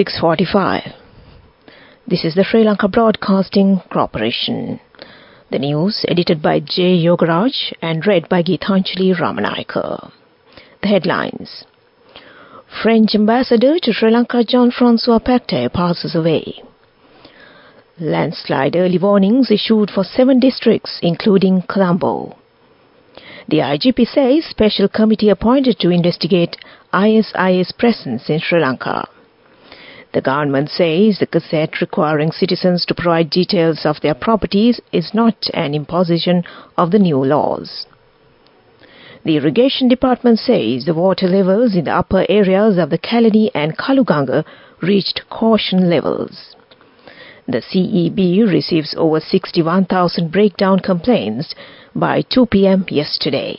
6:45. This is the Sri Lanka Broadcasting Corporation. The news edited by J. Yogaraj and read by Geethanjali Ramanayaka. The headlines. French Ambassador to Sri Lanka Jean-Francois Pacte passes away. Landslide early warnings issued for 7 districts, including Colombo. The IGP says special committee appointed to investigate ISIS presence in Sri Lanka. The government says the gazette requiring citizens to provide details of their properties is not an imposition of the new laws. The irrigation department says the water levels in the upper areas of the Kalani and Kaluganga reached caution levels. The CEB receives over 61,000 breakdown complaints by 2 p.m. yesterday.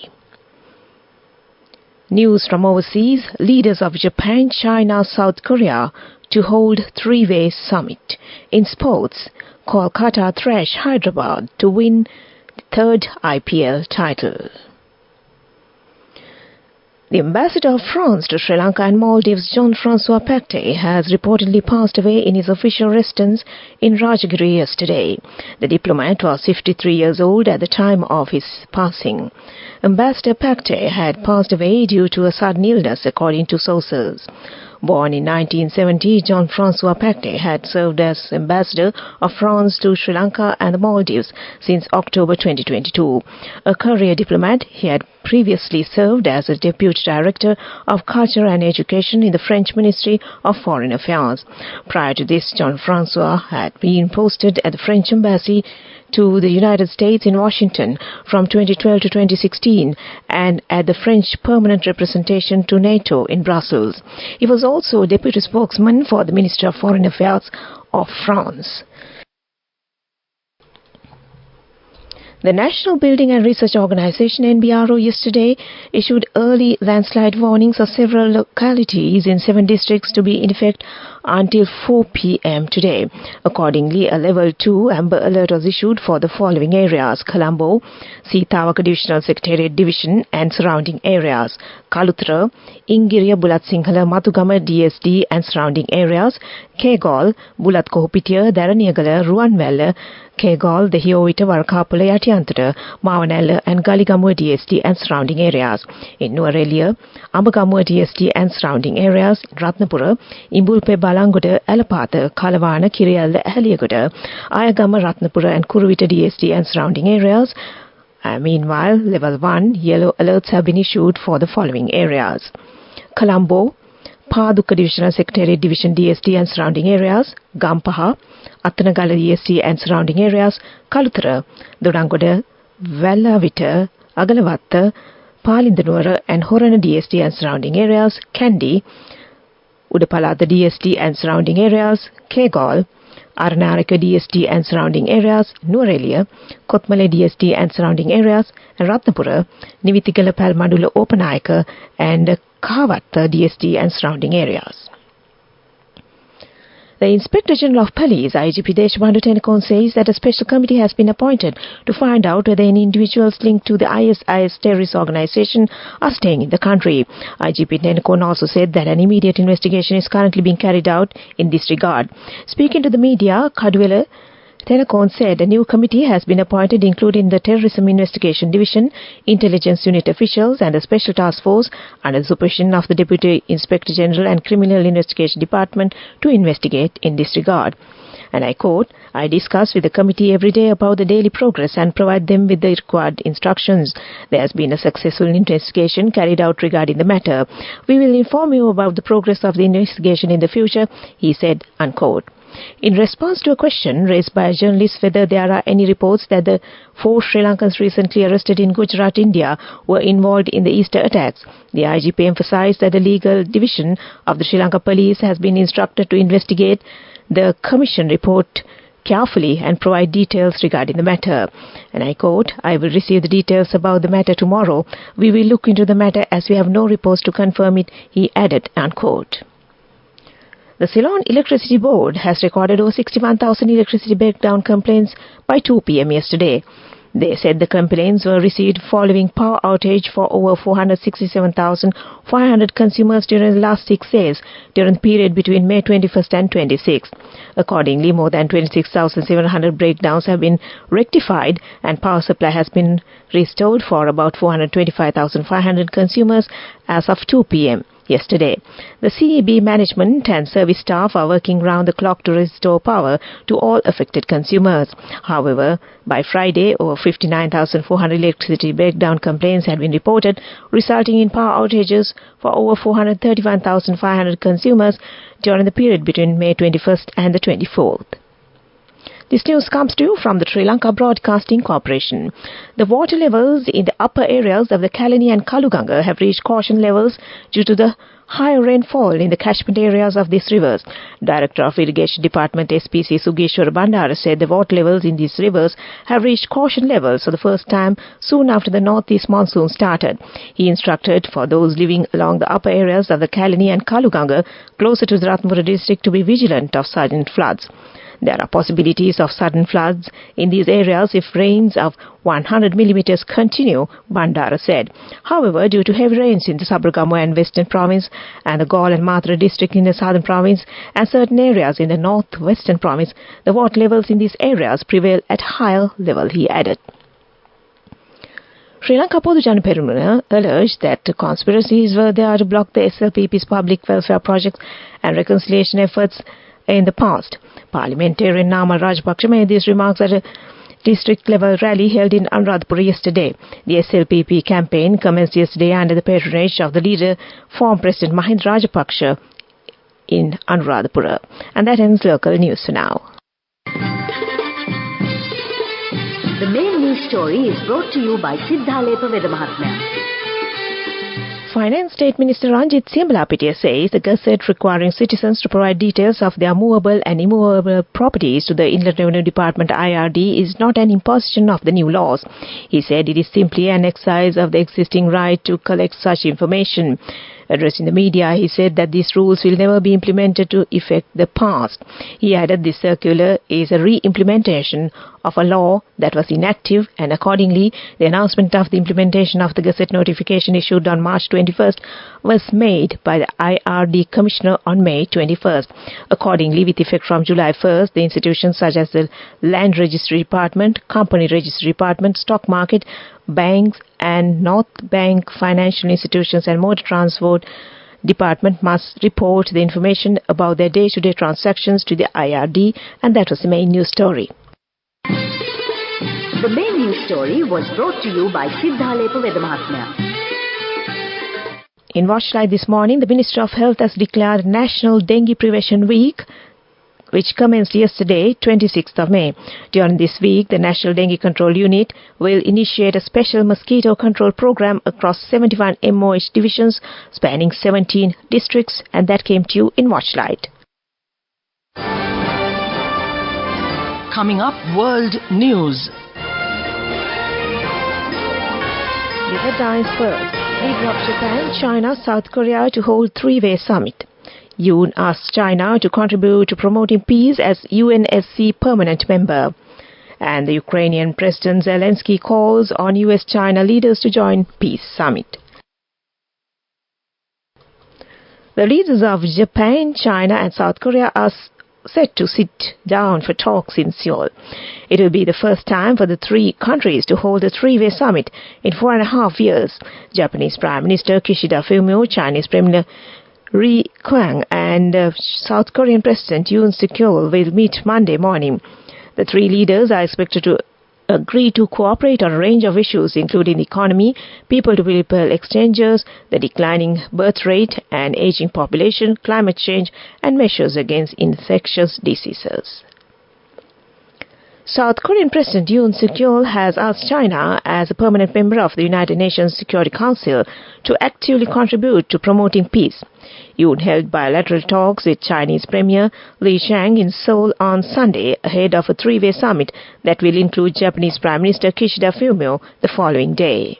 News from overseas, leaders of Japan, China, South Korea to hold 3-way summit. In sports, Kolkata thrash Hyderabad to win the 3rd IPL title. The ambassador of France to Sri Lanka and Maldives, Jean-Francois Pacte, has reportedly passed away in his official residence in Rajagiri yesterday. The diplomat was 53 years old at the time of his passing. Ambassador Pacte had passed away due to a sudden illness, according to sources. Born in 1970, Jean-Francois Pacte had served as ambassador of France to Sri Lanka and the Maldives since October 2022. A career diplomat, he had previously served as a deputy director of culture and education in the French Ministry of Foreign Affairs. Prior to this, Jean-Francois had been posted at the French embassy to the United States in Washington from 2012 to 2016 and at the French permanent representation to NATO in Brussels. He was also a deputy spokesman for the Ministry of Foreign Affairs of France. The National Building and Research Organization NBRO yesterday issued early landslide warnings of several localities in 7 districts to be in effect until 4 p.m. today. Accordingly, a level 2 amber alert was issued for the following areas: Colombo, Sitawaka Divisional Secretariat Division and surrounding areas; Kaluthara, Ingiriya, Bulat Sinhala, Matugama DSD and surrounding areas; Kegol, Bulat Kohupitiya, Daraniyagala, Ruwanwැල්ල, Kegol, the Hiovita, Warakapula, Yatiyantara, Mawanella and Galigamuwa DSD and surrounding areas. In Nuwara, Ambagamuwa DSD and surrounding areas; Ratnapura, Imbulpe, Balangoda, Alapatha, Kalawana, Kiriyalla, Haliyagoda, Ayagama, Ratnapura and Kuruvita DSD and surrounding areas. Meanwhile, level 1 yellow alerts have been issued for the following areas: Colombo, Paduka Divisional Secretariat Division DSD and surrounding areas; Gampaha, Attanagala DSD and surrounding areas; Kaluthara, Dorangoda, Vellavita, Agalawatta, Palindanuwara and Horana DSD and surrounding areas; Kandy, Udapalata DSD and surrounding areas; Kegol, Aranarika DSD and surrounding areas; Nuwara, Kotmale DSD and surrounding areas; and Ratnapura, Nivitigala Palmadula Opanayaka and Kahavatta DSD and surrounding areas. The Inspector General of Police, IGP Deshbandhu Tennakoon, says that a special committee has been appointed to find out whether any individuals linked to the ISIS terrorist organization are staying in the country. IGP Tennakoon also said that an immediate investigation is currently being carried out in this regard. Speaking to the media, Kaduwela, Tennakoon said a new committee has been appointed, including the Terrorism Investigation Division, Intelligence Unit officials and a special task force under the supervision of the Deputy Inspector General and Criminal Investigation Department to investigate in this regard. And I quote, "I discuss with the committee every day about the daily progress and provide them with the required instructions. There has been a successful investigation carried out regarding the matter. We will inform you about the progress of the investigation in the future," he said, unquote. In response to a question raised by a journalist whether there are any reports that the 4 Sri Lankans recently arrested in Gujarat, India were involved in the Easter attacks, the IGP emphasized that the legal division of the Sri Lanka Police has been instructed to investigate the Commission report carefully and provide details regarding the matter. And I quote, "I will receive the details about the matter tomorrow. We will look into the matter as we have no reports to confirm it," he added, unquote. The Ceylon Electricity Board has recorded over 61,000 electricity breakdown complaints by 2 p.m. yesterday. They said the complaints were received following power outage for over 467,500 consumers during the last 6 days during the period between May 21st and 26th. Accordingly, more than 26,700 breakdowns have been rectified and power supply has been restored for about 425,500 consumers as of 2 p.m. yesterday. The CEB management and service staff are working round the clock to restore power to all affected consumers. However, by Friday, over 59,400 electricity breakdown complaints had been reported, resulting in power outages for over 431,500 consumers during the period between May 21st and the 24th. This news comes to you from the Sri Lanka Broadcasting Corporation. The water levels in the upper areas of the Kalani and Kaluganga have reached caution levels due to the higher rainfall in the catchment areas of these rivers. Director of Irrigation Department SPC Sugeshwara Bandara said the water levels in these rivers have reached caution levels for the first time soon after the northeast monsoon started. He instructed for those living along the upper areas of the Kalani and Kaluganga closer to the Ratnapura district to be vigilant of sudden floods. There are possibilities of sudden floods in these areas if rains of 100 millimeters continue, Bandara said. However, due to heavy rains in the Sabaragamuwa and Western Province and the Galle and Mathura district in the Southern Province and certain areas in the Northwestern Province, the water levels in these areas prevail at higher level, he added. Sri Lanka Podujana Perumuna alleged that conspiracies were there to block the SLBC's public welfare projects and reconciliation efforts in the past. Parliamentarian Namal Rajapaksa made these remarks at a district-level rally held in Anuradhapura yesterday. The SLBC campaign commenced yesterday under the patronage of the leader, former President Mahinda Rajapaksa, in Anuradhapura. And that ends local news for now. The main news story is brought to you by Sinhala Mahatmya. Finance State Minister Ranjit Siambalapitiya says the Gazette requiring citizens to provide details of their movable and immovable properties to the Inland Revenue Department IRD is not an imposition of the new laws. He said it is simply an exercise of the existing right to collect such information. Addressing the media, he said that these rules will never be implemented to effect the past. He added this circular is a re-implementation of a law that was inactive, and accordingly, the announcement of the implementation of the Gazette notification issued on March 21st was made by the IRD Commissioner on May 21st. Accordingly, with effect from July 1st, the institutions such as the Land Registry Department, Company Registry Department, Stock Market, banks and North Bank financial institutions and motor transport department must report the information about their day-to-day transactions to the IRD, and that was the main news story. The main news story was brought to you by Sinhala Mahatmya. In Watchlight this morning, the Ministry of Health has declared National Dengue Prevention Week, which commenced yesterday, 26th of May. During this week, the National Dengue Control Unit will initiate a special mosquito control program across 71 MOH divisions spanning 17 districts, and that came to you in Watchlight. Coming up, World News. The headlines first. Leader of Japan, China, South Korea to hold three-way summit. Yoon asks China to contribute to promoting peace as UNSC permanent member. And the Ukrainian President Zelensky calls on US-China leaders to join peace summit. The leaders of Japan, China and South Korea are set to sit down for talks in Seoul. It will be the first time for the three countries to hold a three-way summit in 4.5 years. Japanese Prime Minister Kishida Fumio, Chinese Premier Ri Kwang and South Korean President Yoon Suk-yeol will meet Monday morning. The three leaders are expected to agree to cooperate on a range of issues including the economy, people-to-people exchanges, the declining birth rate and aging population, climate change and measures against infectious diseases. South Korean President Yoon Suk-yeol has asked China, as a permanent member of the United Nations Security Council, to actively contribute to promoting peace. Yoon held bilateral talks with Chinese Premier Li Qiang in Seoul on Sunday ahead of a three-way summit that will include Japanese Prime Minister Kishida Fumio the following day.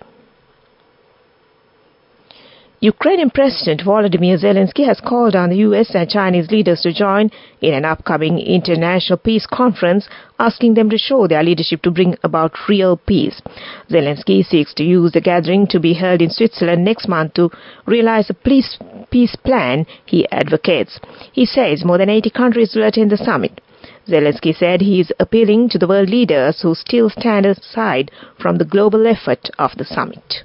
Ukrainian President Volodymyr Zelensky has called on the US and Chinese leaders to join in an upcoming international peace conference, asking them to show their leadership to bring about real peace. Zelensky seeks to use the gathering to be held in Switzerland next month to realize a peace plan he advocates. He says more than 80 countries will attend the summit. Zelensky said he is appealing to the world leaders who still stand aside from the global effort of the summit.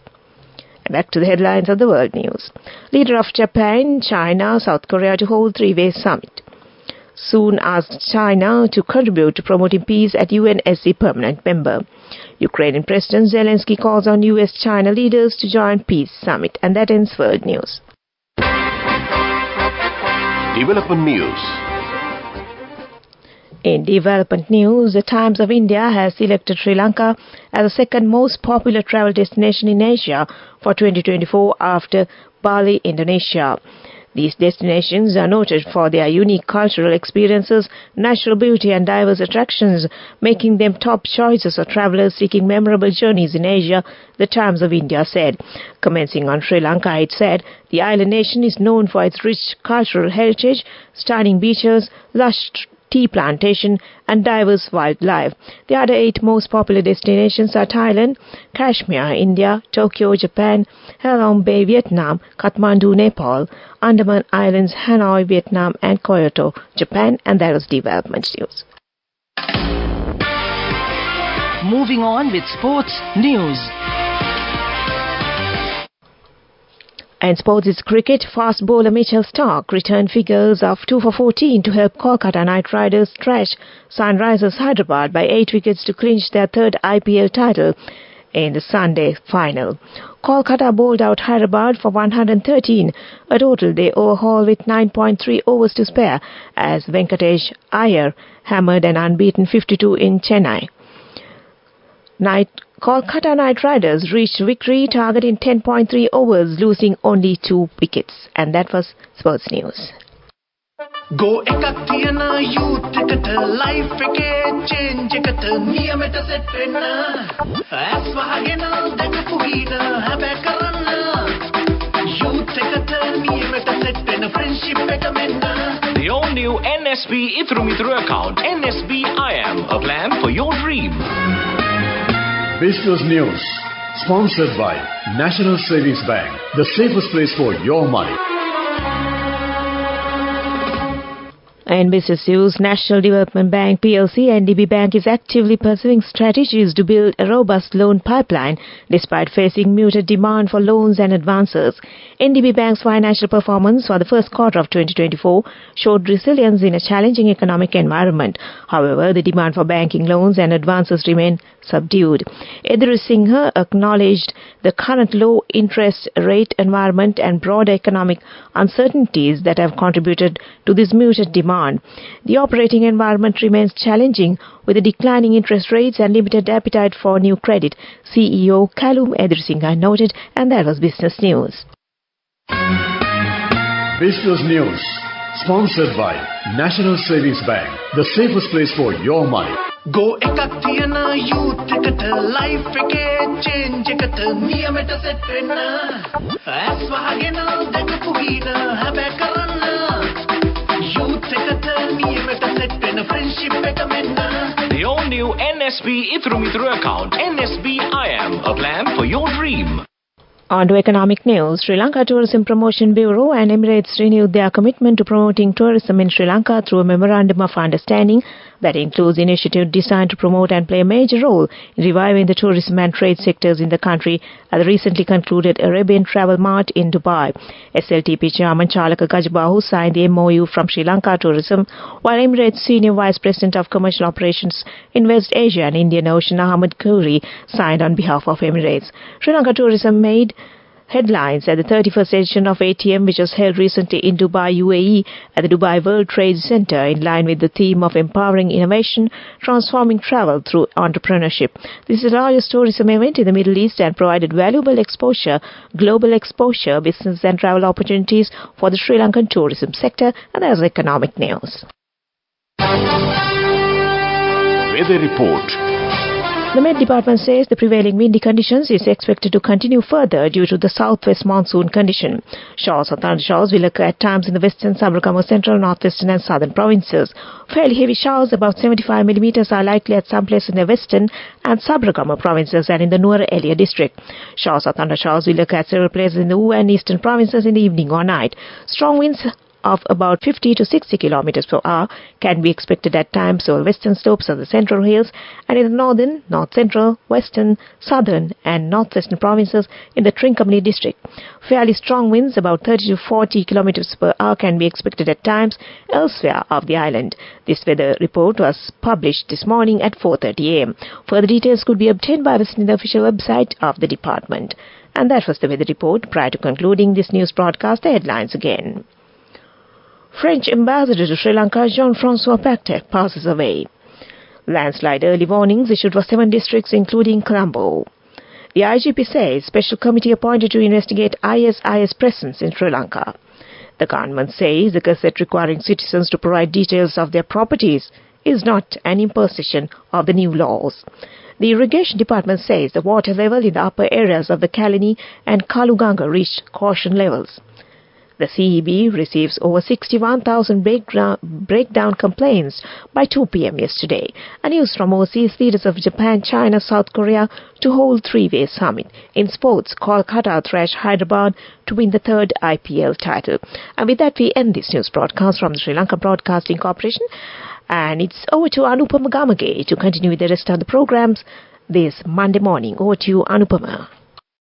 Back to the headlines of the world news. Leader of Japan, China, South Korea to hold three-way summit. Soon asked China to contribute to promoting peace at UNSC permanent member. Ukrainian President Zelensky calls on US-China leaders to join peace summit. And that ends world news. Development news. In development news, the Times of India has selected Sri Lanka as the second most popular travel destination in Asia for 2024 after Bali, Indonesia. These destinations are noted for their unique cultural experiences, natural beauty and diverse attractions, making them top choices for travelers seeking memorable journeys in Asia, the Times of India said. Commencing on Sri Lanka, it said, the island nation is known for its rich cultural heritage, stunning beaches, lush tea plantation and diverse wildlife. The other 8 most popular destinations are Thailand, Kashmir, India, Tokyo, Japan, Halong Bay, Vietnam, Kathmandu, Nepal, Andaman Islands, Hanoi, Vietnam and Kyoto, Japan. And that was development news. Moving on with sports news. And sports is cricket. Fast bowler Mitchell Starc returned figures of 2 for 14 to help Kolkata Knight Riders thrash Sunrisers Hyderabad by 8 wickets to clinch their third IPL title in the Sunday final. Kolkata bowled out Hyderabad for 113, a total they overhauled with 9.3 overs to spare as Venkatesh Iyer hammered an unbeaten 52 in Chennai. Kolkata Knight Riders reached victory target in 10.3 overs, losing only 2 wickets. And that was sports news. Go ekakthiyana youth ekata life eke change ekata niyamata set wenna aswahagena dakapuhina habe karanna youth ekata niyamata set wenna friendship eka menna. The all-new NSB Ithru Mithru account, NSB IAM, a plan for your dream. Business News, sponsored by National Savings Bank, the safest place for your money. And business news, National Development Bank PLC NDB Bank is actively pursuing strategies to build a robust loan pipeline despite facing muted demand for loans and advances. NDB Bank's financial performance for the first quarter of 2024 showed resilience in a challenging economic environment. However, the demand for banking loans and advances remained subdued. Edhuru Singha acknowledged the current low interest rate environment and broader economic uncertainties that have contributed to this muted demand. The operating environment remains challenging with the declining interest rates and limited appetite for new credit, CEO Kalum Edhuru Singha noted, and that was business news. Business News, sponsored by National Savings Bank, the safest place for your money. Go ekakthiyana youth ekata life eke change ekata niyamata set wenna aswahagena dakapuhina habe karanna youth ekata niyamata set wenna friendship eka menna. The all-new NSB Ithru Mithru account, NSB IAM, a plan for your dream. On to economic news, Sri Lanka Tourism Promotion Bureau and Emirates renewed their commitment to promoting tourism in Sri Lanka through a memorandum of understanding that includes initiatives designed to promote and play a major role in reviving the tourism and trade sectors in the country at the recently concluded Arabian Travel Mart in Dubai. SLTP Chairman Chalaka Gajbahu signed the MOU from Sri Lanka Tourism, while Emirates Senior Vice President of Commercial Operations in West Asia and Indian Ocean Ahmed Khoury signed on behalf of Emirates. Sri Lanka Tourism made headlines at the 31st edition of ATM, which was held recently in Dubai, UAE, at the Dubai World Trade Center, in line with the theme of empowering innovation, transforming travel through entrepreneurship. This is the largest tourism event in the Middle East and provided valuable exposure, global exposure, business and travel opportunities for the Sri Lankan tourism sector. And there's economic news. Weather report. The Met Department says the prevailing windy conditions is expected to continue further due to the southwest monsoon condition. Showers or thundershowers will occur at times in the western, Sabaragamuwa, central, northwestern and southern provinces. Fairly heavy showers, about 75 millimeters, are likely at some places in the western and Sabaragamuwa provinces and in the Nuwara Eliya district. Showers or thundershowers will occur at several places in the Wu and eastern provinces in the evening or night. Strong winds of about 50 to 60 kilometers per hour can be expected at times over western slopes of the central hills and in the northern, north central, western, southern and northwestern provinces in the Trincomalee district. Fairly strong winds about 30 to 40 kilometers per hour can be expected at times elsewhere of the island. This weather report was published this morning at 4:30 a.m. Further details could be obtained by visiting the official website of the department. And that was the weather report. Prior to concluding this news broadcast, the headlines again. French ambassador to Sri Lanka Jean-François Pactek passes away. Landslide early warnings issued for 7 districts including Colombo. The IGP says special committee appointed to investigate ISIS presence in Sri Lanka. The government says the gazette requiring citizens to provide details of their properties is not an imposition of the new laws. The irrigation department says the water level in the upper areas of the Kalini and Kaluganga reached caution levels. The CEB receives over 61,000 breakdown complaints by 2 p.m. yesterday. And news from overseas leaders of Japan, China, South Korea to hold 3-way summit. In sports, Kolkata thrashed Hyderabad to win the 3rd IPL title. And with that, we end this news broadcast from the Sri Lanka Broadcasting Corporation. And it's over to Anupama Gamage to continue with the rest of the programs this Monday morning. Over to you, Anupama.